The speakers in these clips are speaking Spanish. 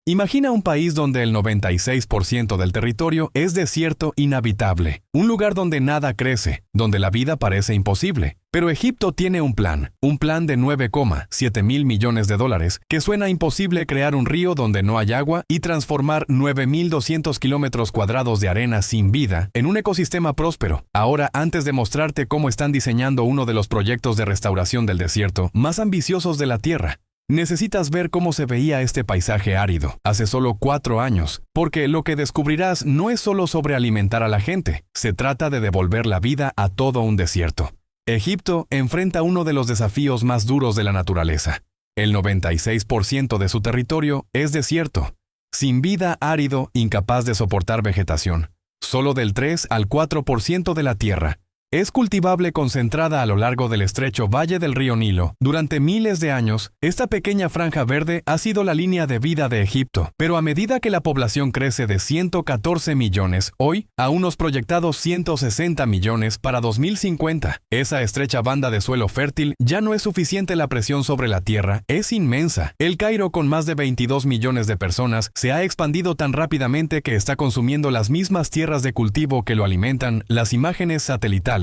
Imagina un país donde el 96% del territorio es desierto inhabitable, un lugar donde nada crece, donde la vida parece imposible. Pero Egipto tiene un plan de 9,7 mil millones de dólares, que suena imposible crear un río donde no hay agua y transformar 9.200 kilómetros cuadrados de arena sin vida en un ecosistema próspero. Ahora, antes de mostrarte cómo están diseñando uno de los proyectos de restauración del desierto más ambiciosos de la Tierra, necesitas ver cómo se veía este paisaje árido hace solo 4 años, porque lo que descubrirás no es solo sobre alimentar a la gente, se trata de devolver la vida a todo un desierto. Egipto enfrenta uno de los desafíos más duros de la naturaleza. El 96% de su territorio es desierto, sin vida, árido, incapaz de soportar vegetación. Solo del 3 al 4% de la tierra es cultivable concentrada a lo largo del estrecho valle del río Nilo. Durante miles de años, esta pequeña franja verde ha sido la línea de vida de Egipto, pero a medida que la población crece de 114 millones hoy a unos proyectados 160 millones para 2050, esa estrecha banda de suelo fértil ya no es suficiente. La presión sobre la tierra es inmensa. El Cairo, con más de 22 millones de personas, se ha expandido tan rápidamente que está consumiendo las mismas tierras de cultivo que lo alimentan. Las imágenes satelitales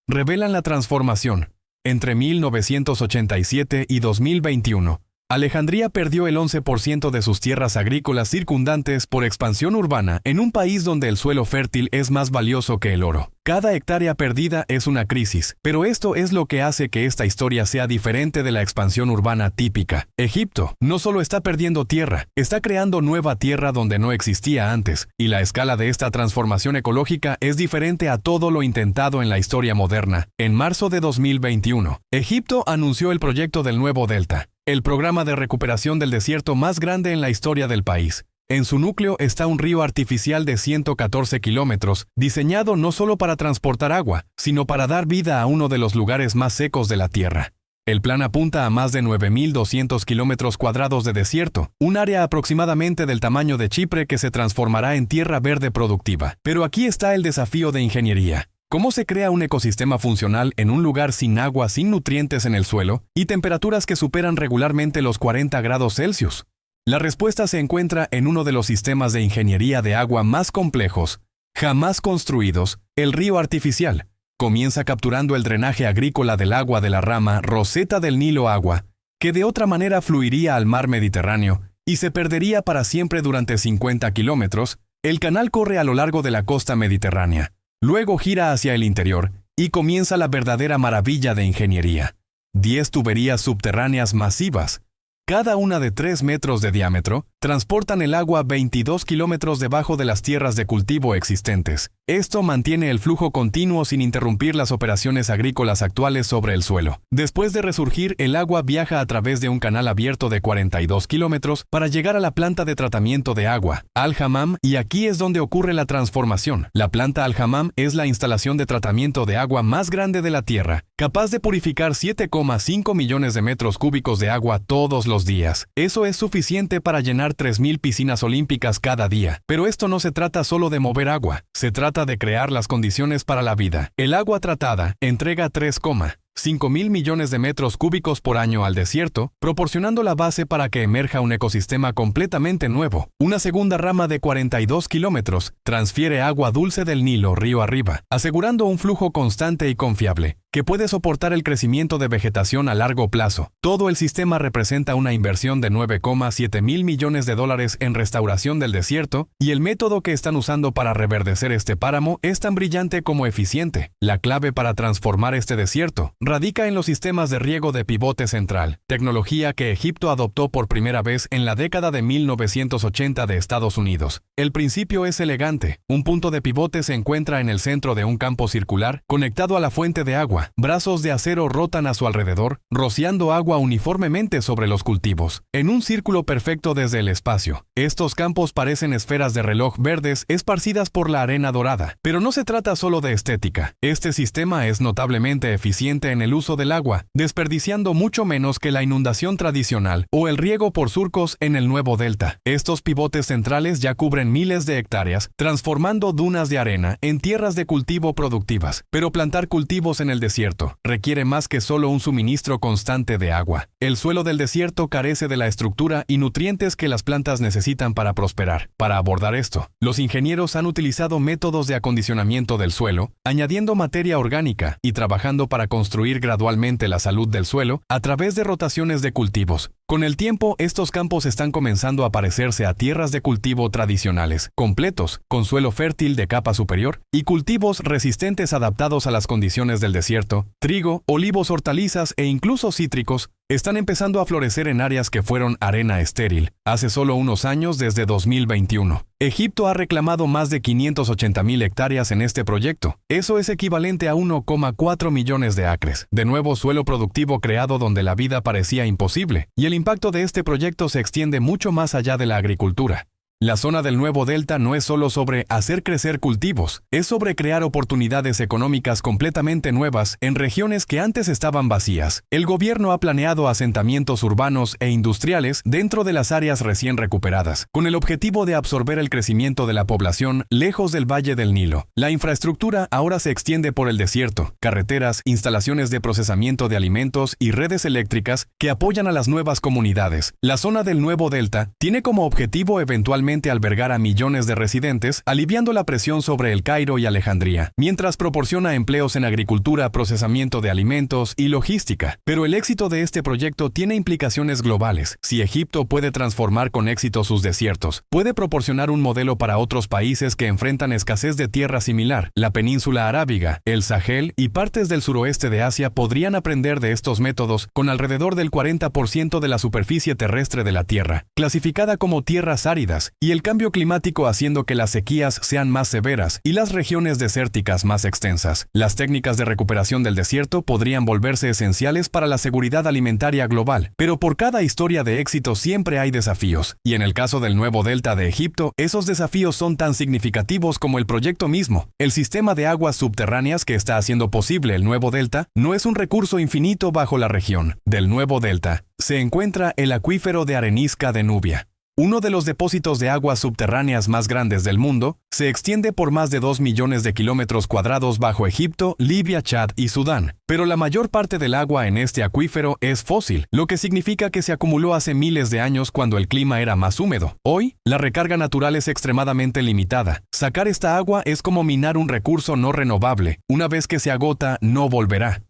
revelan la transformación. Entre 1987 y 2021, Alejandría perdió el 11% de sus tierras agrícolas circundantes por expansión urbana en un país donde el suelo fértil es más valioso que el oro. Cada hectárea perdida es una crisis, pero esto es lo que hace que esta historia sea diferente de la expansión urbana típica. Egipto no solo está perdiendo tierra, está creando nueva tierra donde no existía antes, y la escala de esta transformación ecológica es diferente a todo lo intentado en la historia moderna. En marzo de 2021, Egipto anunció el proyecto del Nuevo Delta, el programa de recuperación del desierto más grande en la historia del país. En su núcleo está un río artificial de 114 kilómetros, diseñado no solo para transportar agua, sino para dar vida a uno de los lugares más secos de la Tierra. El plan apunta a más de 9.200 kilómetros cuadrados de desierto, un área aproximadamente del tamaño de Chipre que se transformará en tierra verde productiva. Pero aquí está el desafío de ingeniería. ¿Cómo se crea un ecosistema funcional en un lugar sin agua, sin nutrientes en el suelo y temperaturas que superan regularmente los 40 grados Celsius? La respuesta se encuentra en uno de los sistemas de ingeniería de agua más complejos jamás construidos, el río artificial. Comienza capturando el drenaje agrícola del agua de la rama Roseta del Nilo Agua, que de otra manera fluiría al mar Mediterráneo y se perdería para siempre durante 50 kilómetros. El canal corre a lo largo de la costa mediterránea. Luego gira hacia el interior y comienza la verdadera maravilla de ingeniería. 10 tuberías subterráneas masivas, cada una de 3 metros de diámetro, transportan el agua 22 kilómetros debajo de las tierras de cultivo existentes. Esto mantiene el flujo continuo sin interrumpir las operaciones agrícolas actuales sobre el suelo. Después de resurgir, el agua viaja a través de un canal abierto de 42 kilómetros para llegar a la planta de tratamiento de agua, Al-Hammam, y aquí es donde ocurre la transformación. La planta Al-Hammam es la instalación de tratamiento de agua más grande de la Tierra, capaz de purificar 7,5 millones de metros cúbicos de agua todos los días. Eso es suficiente para llenar 3.000 piscinas olímpicas cada día. Pero esto no se trata solo de mover agua, se trata de crear las condiciones para la vida. El agua tratada entrega 3,5 mil millones de metros cúbicos por año al desierto, proporcionando la base para que emerja un ecosistema completamente nuevo. Una segunda rama de 42 kilómetros transfiere agua dulce del Nilo río arriba, asegurando un flujo constante y confiable, que puede soportar el crecimiento de vegetación a largo plazo. Todo el sistema representa una inversión de 9,7 mil millones de dólares en restauración del desierto, y el método que están usando para reverdecer este páramo es tan brillante como eficiente. La clave para transformar este desierto radica en los sistemas de riego de pivote central, tecnología que Egipto adoptó por primera vez en la década de 1980 de Estados Unidos. El principio es elegante. Un punto de pivote se encuentra en el centro de un campo circular conectado a la fuente de agua. Brazos de acero rotan a su alrededor, rociando agua uniformemente sobre los cultivos, en un círculo perfecto desde el espacio. Estos campos parecen esferas de reloj verdes esparcidas por la arena dorada. Pero no se trata solo de estética. Este sistema es notablemente eficiente en el uso del agua, desperdiciando mucho menos que la inundación tradicional o el riego por surcos en el Nuevo Delta. Estos pivotes centrales ya cubren miles de hectáreas, transformando dunas de arena en tierras de cultivo productivas. Pero plantar cultivos en el desierto requiere más que solo un suministro constante de agua. El suelo del desierto carece de la estructura y nutrientes que las plantas necesitan para prosperar. Para abordar esto, los ingenieros han utilizado métodos de acondicionamiento del suelo, añadiendo materia orgánica y trabajando para construir gradualmente la salud del suelo a través de rotaciones de cultivos. Con el tiempo, estos campos están comenzando a parecerse a tierras de cultivo tradicionales, completos, con suelo fértil de capa superior y cultivos resistentes adaptados a las condiciones del desierto. Trigo, olivos, hortalizas e incluso cítricos están empezando a florecer en áreas que fueron arena estéril hace solo unos años, desde 2021. Egipto ha reclamado más de 580,000 hectáreas en este proyecto. Eso es equivalente a 1,4 millones de acres. De nuevo, suelo productivo creado donde la vida parecía imposible, y el impacto de este proyecto se extiende mucho más allá de la agricultura. La zona del Nuevo Delta no es solo sobre hacer crecer cultivos, es sobre crear oportunidades económicas completamente nuevas en regiones que antes estaban vacías. El gobierno ha planeado asentamientos urbanos e industriales dentro de las áreas recién recuperadas, con el objetivo de absorber el crecimiento de la población lejos del Valle del Nilo. La infraestructura ahora se extiende por el desierto, carreteras, instalaciones de procesamiento de alimentos y redes eléctricas que apoyan a las nuevas comunidades. La zona del Nuevo Delta tiene como objetivo eventualmente albergar a millones de residentes, aliviando la presión sobre El Cairo y Alejandría, mientras proporciona empleos en agricultura, procesamiento de alimentos y logística. Pero el éxito de este proyecto tiene implicaciones globales. Si Egipto puede transformar con éxito sus desiertos, puede proporcionar un modelo para otros países que enfrentan escasez de tierra similar. La península arábiga, el Sahel y partes del suroeste de Asia podrían aprender de estos métodos, con alrededor del 40% de la superficie terrestre de la Tierra clasificada como tierras áridas, y el cambio climático haciendo que las sequías sean más severas y las regiones desérticas más extensas. Las técnicas de recuperación del desierto podrían volverse esenciales para la seguridad alimentaria global, pero por cada historia de éxito siempre hay desafíos, y en el caso del Nuevo Delta de Egipto, esos desafíos son tan significativos como el proyecto mismo. El sistema de aguas subterráneas que está haciendo posible el Nuevo Delta no es un recurso infinito bajo la región. Del Nuevo Delta se encuentra el acuífero de arenisca de Nubia. Uno de los depósitos de aguas subterráneas más grandes del mundo, se extiende por más de 2 millones de kilómetros cuadrados bajo Egipto, Libia, Chad y Sudán. Pero la mayor parte del agua en este acuífero es fósil, lo que significa que se acumuló hace miles de años cuando el clima era más húmedo. Hoy, la recarga natural es extremadamente limitada. Sacar esta agua es como minar un recurso no renovable. Una vez que se agota, no volverá.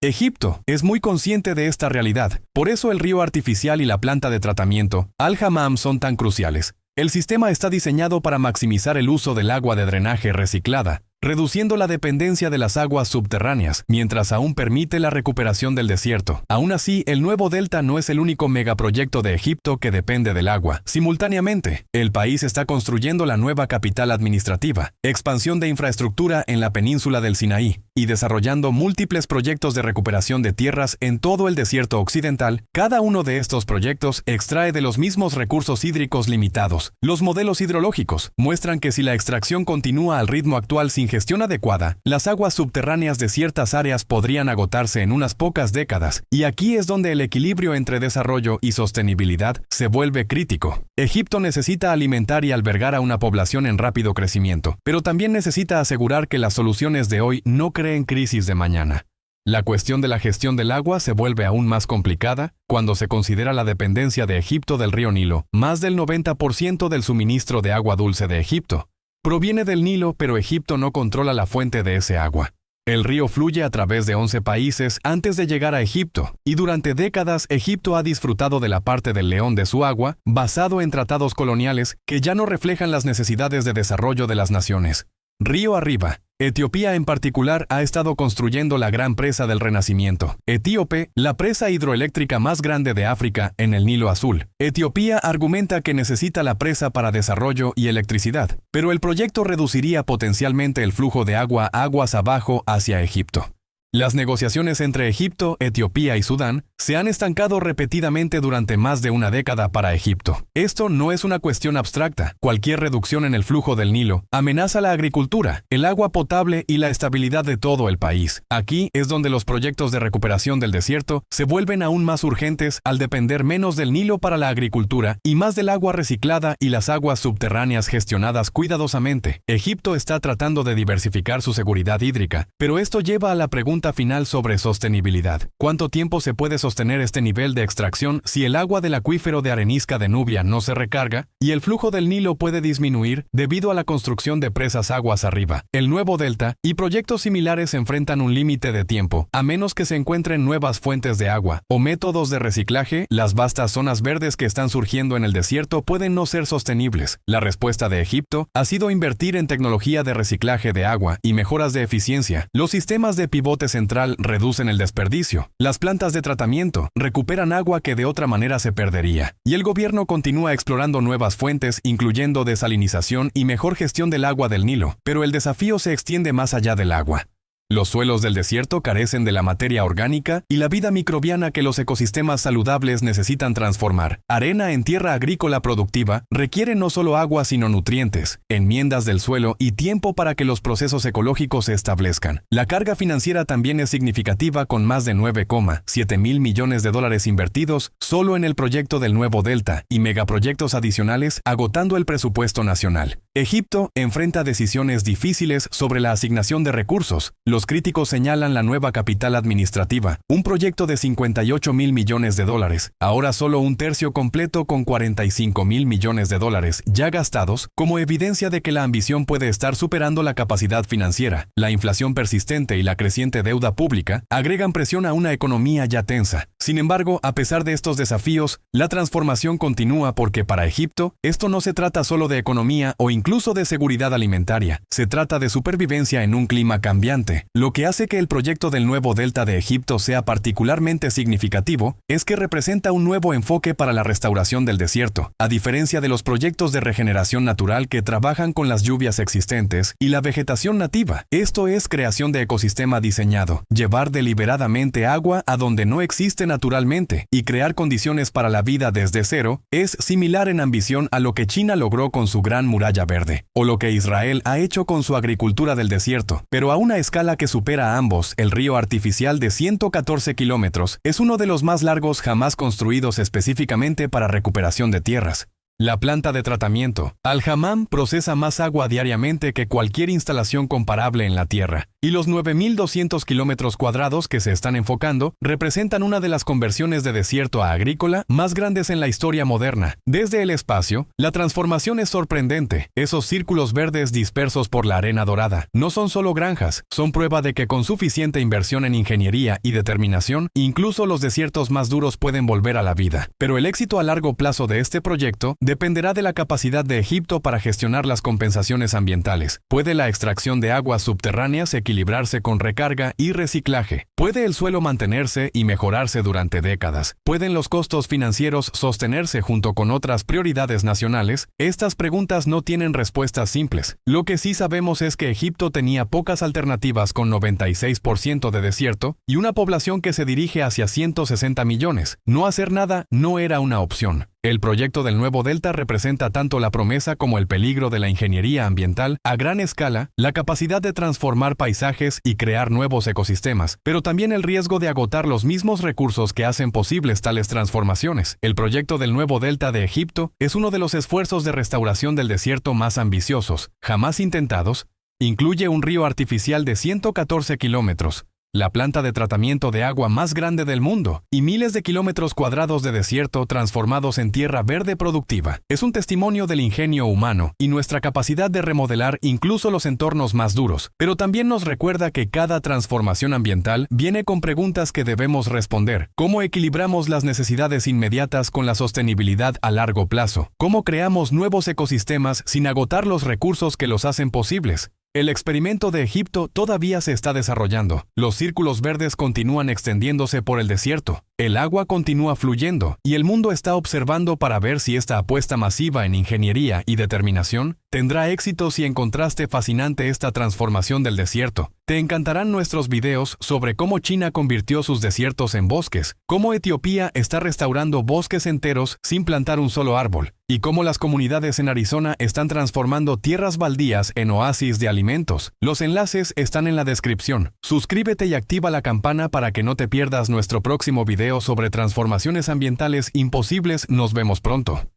Egipto es muy consciente de esta realidad, por eso el río artificial y la planta de tratamiento, Al-Hammam, son tan cruciales. El sistema está diseñado para maximizar el uso del agua de drenaje reciclada, reduciendo la dependencia de las aguas subterráneas, mientras aún permite la recuperación del desierto. Aún así, el Nuevo Delta no es el único megaproyecto de Egipto que depende del agua. Simultáneamente, el país está construyendo la nueva capital administrativa, expansión de infraestructura en la península del Sinaí, y desarrollando múltiples proyectos de recuperación de tierras en todo el desierto occidental. Cada uno de estos proyectos extrae de los mismos recursos hídricos limitados. Los modelos hidrológicos muestran que si la extracción continúa al ritmo actual sin gestión adecuada, las aguas subterráneas de ciertas áreas podrían agotarse en unas pocas décadas, y aquí es donde el equilibrio entre desarrollo y sostenibilidad se vuelve crítico. Egipto necesita alimentar y albergar a una población en rápido crecimiento, pero también necesita asegurar que las soluciones de hoy no creen crisis de mañana. La cuestión de la gestión del agua se vuelve aún más complicada cuando se considera la dependencia de Egipto del río Nilo. Más del 90% del suministro de agua dulce de Egipto proviene del Nilo, pero Egipto no controla la fuente de ese agua. El río fluye a través de 11 países antes de llegar a Egipto, y durante décadas Egipto ha disfrutado de la parte del león de su agua, basado en tratados coloniales que ya no reflejan las necesidades de desarrollo de las naciones. Río arriba, Etiopía en particular ha estado construyendo la gran presa del Renacimiento. Etíope, la presa hidroeléctrica más grande de África en el Nilo Azul. Etiopía argumenta que necesita la presa para desarrollo y electricidad, pero el proyecto reduciría potencialmente el flujo de agua aguas abajo hacia Egipto. Las negociaciones entre Egipto, Etiopía y Sudán se han estancado repetidamente durante más de una década para Egipto. Esto no es una cuestión abstracta. Cualquier reducción en el flujo del Nilo amenaza la agricultura, el agua potable y la estabilidad de todo el país. Aquí es donde los proyectos de recuperación del desierto se vuelven aún más urgentes al depender menos del Nilo para la agricultura y más del agua reciclada y las aguas subterráneas gestionadas cuidadosamente. Egipto está tratando de diversificar su seguridad hídrica, pero esto lleva a la pregunta pregunta final sobre sostenibilidad. ¿Cuánto tiempo se puede sostener este nivel de extracción si el agua del acuífero de arenisca de Nubia no se recarga y el flujo del Nilo puede disminuir debido a la construcción de presas aguas arriba? El nuevo delta y proyectos similares enfrentan un límite de tiempo, a menos que se encuentren nuevas fuentes de agua o métodos de reciclaje. Las vastas zonas verdes que están surgiendo en el desierto pueden no ser sostenibles. La respuesta de Egipto ha sido invertir en tecnología de reciclaje de agua y mejoras de eficiencia. Los sistemas de pivote central reducen el desperdicio. Las plantas de tratamiento recuperan agua que de otra manera se perdería. Y el gobierno continúa explorando nuevas fuentes, incluyendo desalinización y mejor gestión del agua del Nilo. Pero el desafío se extiende más allá del agua. Los suelos del desierto carecen de la materia orgánica y la vida microbiana que los ecosistemas saludables necesitan transformar. Arena en tierra agrícola productiva requiere no solo agua sino nutrientes, enmiendas del suelo y tiempo para que los procesos ecológicos se establezcan. La carga financiera también es significativa, con más de 9,7 mil millones de dólares invertidos solo en el proyecto del Nuevo Delta y megaproyectos adicionales, agotando el presupuesto nacional. Egipto enfrenta decisiones difíciles sobre la asignación de recursos. Los críticos señalan la nueva capital administrativa, un proyecto de 58 mil millones de dólares, ahora solo un tercio completo con 45 mil millones de dólares ya gastados, como evidencia de que la ambición puede estar superando la capacidad financiera. La inflación persistente y la creciente deuda pública agregan presión a una economía ya tensa. Sin embargo, a pesar de estos desafíos, la transformación continúa porque para Egipto, esto no se trata solo de economía o incluso de seguridad alimentaria, se trata de supervivencia en un clima cambiante. Lo que hace que el proyecto del Nuevo Delta de Egipto sea particularmente significativo es que representa un nuevo enfoque para la restauración del desierto, a diferencia de los proyectos de regeneración natural que trabajan con las lluvias existentes y la vegetación nativa. Esto es creación de ecosistema diseñado, llevar deliberadamente agua a donde no existe naturalmente y crear condiciones para la vida desde cero. Es similar en ambición a lo que China logró con su Gran Muralla Verde, o lo que Israel ha hecho con su agricultura del desierto, pero a una escala que supera a ambos. El río artificial de 114 kilómetros es uno de los más largos jamás construidos específicamente para recuperación de tierras. La planta de tratamiento, Al-Hammam, procesa más agua diariamente que cualquier instalación comparable en la Tierra, y los 9.200 kilómetros cuadrados que se están enfocando representan una de las conversiones de desierto a agrícola más grandes en la historia moderna. Desde el espacio, la transformación es sorprendente. Esos círculos verdes dispersos por la arena dorada no son solo granjas, son prueba de que con suficiente inversión en ingeniería y determinación, incluso los desiertos más duros pueden volver a la vida. Pero el éxito a largo plazo de este proyecto dependerá de la capacidad de Egipto para gestionar las compensaciones ambientales. ¿Puede la extracción de aguas subterráneas equilibrarse con recarga y reciclaje? ¿Puede el suelo mantenerse y mejorarse durante décadas? ¿Pueden los costos financieros sostenerse junto con otras prioridades nacionales? Estas preguntas no tienen respuestas simples. Lo que sí sabemos es que Egipto tenía pocas alternativas, con 96% de desierto y una población que se dirige hacia 160 millones. No hacer nada no era una opción. El proyecto del Nuevo Delta representa tanto la promesa como el peligro de la ingeniería ambiental a gran escala, la capacidad de transformar paisajes y crear nuevos ecosistemas, pero también el riesgo de agotar los mismos recursos que hacen posibles tales transformaciones. El proyecto del Nuevo Delta de Egipto es uno de los esfuerzos de restauración del desierto más ambiciosos jamás intentados. Incluye un río artificial de 114 kilómetros, la planta de tratamiento de agua más grande del mundo, y miles de kilómetros cuadrados de desierto transformados en tierra verde productiva. Es un testimonio del ingenio humano y nuestra capacidad de remodelar incluso los entornos más duros, pero también nos recuerda que cada transformación ambiental viene con preguntas que debemos responder. ¿Cómo equilibramos las necesidades inmediatas con la sostenibilidad a largo plazo? ¿Cómo creamos nuevos ecosistemas sin agotar los recursos que los hacen posibles? El experimento de Egipto todavía se está desarrollando. Los círculos verdes continúan extendiéndose por el desierto. El agua continúa fluyendo y el mundo está observando para ver si esta apuesta masiva en ingeniería y determinación tendrá éxito. Si encontraste fascinante esta transformación del desierto, te encantarán nuestros videos sobre cómo China convirtió sus desiertos en bosques, cómo Etiopía está restaurando bosques enteros sin plantar un solo árbol, y cómo las comunidades en Arizona están transformando tierras baldías en oasis de alimentos. Los enlaces están en la descripción. Suscríbete y activa la campana para que no te pierdas nuestro próximo video sobre transformaciones ambientales imposibles. Nos vemos pronto.